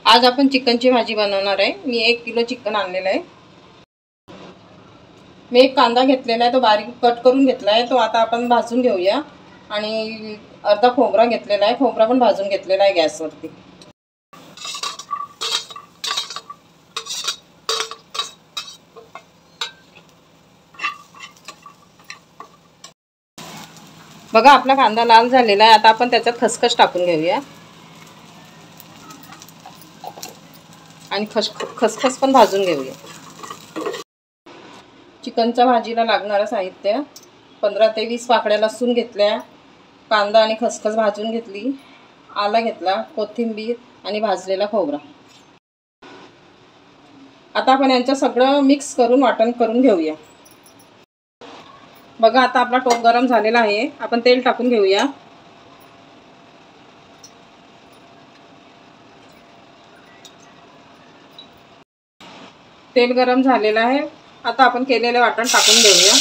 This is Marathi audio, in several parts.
आज आपण चिकनची भाजी बनवणार आहे। मी 1 किलो चिकन आणलेलं आहे। मी एक कांदा घेतलेला आहे, तो बारीक कट करून घेतला आहे। तो आता आपण भाजून घेऊया। आणि अर्धा खोबरा घेतलेला आहे, खोबरा पण भाजून घेतलेला आहे गॅसवरती। बघा आपला कांदा लाल झालेला आहे। आता आपण त्याच्यात खसखस टाकून घेऊया आणि खसखस पण भाजून घेऊया। चिकनच्या भाजीला लागणारं साहित्य 15 ते 20 पाकळ्या लसूण घेतल्या, कांदा आणि खसखस भाजून घेतली, आला घेतला, कोथिंबीर आणि भाजलेला खोबरा। आता आपण यांचं सगळं मिक्स करून वाटण करून घेऊया। बघा आता आपला टोप गरम झालेला आहे। आपण तेल टाकून घेऊया। तेल गरम झालेलं आहे। आता आपण केलेले वाटण टाकून घेऊया।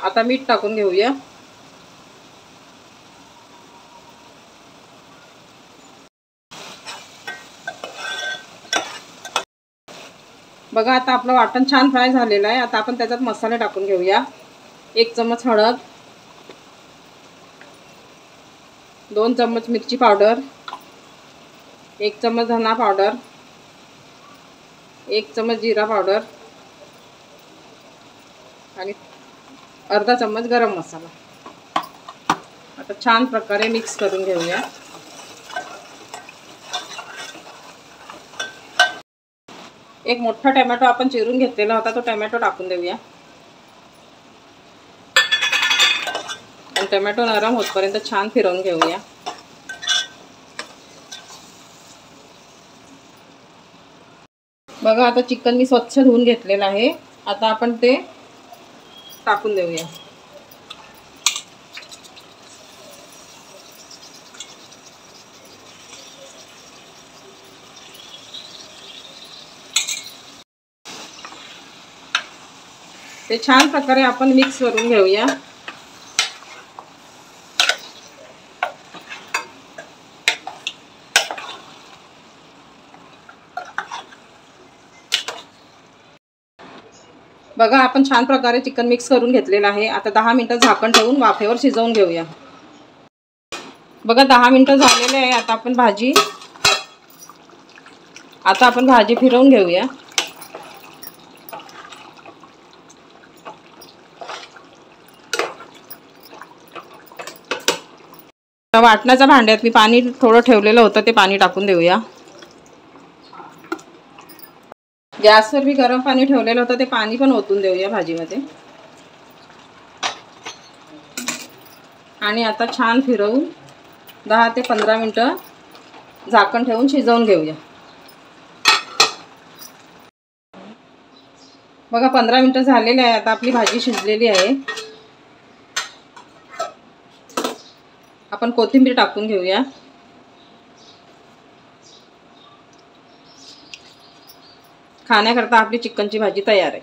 आता मीठ टाकून घेऊया। बघा आता आपलं वाटण छान फ्राय झालेलं आहे। आता आपण त्याच्यात मसाले टाकून घेऊया। 1 चम्मच हळद, 2 चम्मच मिरची पावडर, 1 चम्मच धना पावडर, 1 चम्मच जीरा पावडर आणि अर्धा चम्मच गरम मसाला। आता छान प्रकारे मिक्स करून घेऊया। एक मोठा टोमॅटो आपण चिरून घेतलेला होता, तो टोमॅटो टाकून देऊया आणि टोमॅटो नरम होतपर्यंत छान फिरवून घेऊया। बघा आता चिकन मी स्वच्छ धुवून घेतलेलं आहे। आता आपण ते टाकून देऊया। ते छान प्रकारे आपण मिक्स करून घेऊया। बघा आपण छान प्रकारे चिकन मिक्स करून घेतलेलं आहे। आता 10 मिनिटं झाकण ठेवून वाफेवर शिजवून घेऊया। बघा 10 मिनिटं झालेले आहे। आता आपण भाजी फिरवून घेऊया। वाटण्याच्या भांड्यात मी पाणी थोडं ठेवलेलं होतं, ते पाणी टाकून देऊया। गॅसवर मी गरम पाणी ठेवलेलं होतं, ते पाणी पण ओतून देऊया भाजीमध्ये। आणि आता छान फिरवून 10 ते 15 मिनिटं झाकण ठेवून शिजवून घेऊया। बघा 15 मिनिटं झालेले आहे। आता आपली भाजी शिजलेली आहे। आपण कोथिंबीर टाकून घेऊया। खाण्याकरता आपली चिकनची भाजी तयार आहे।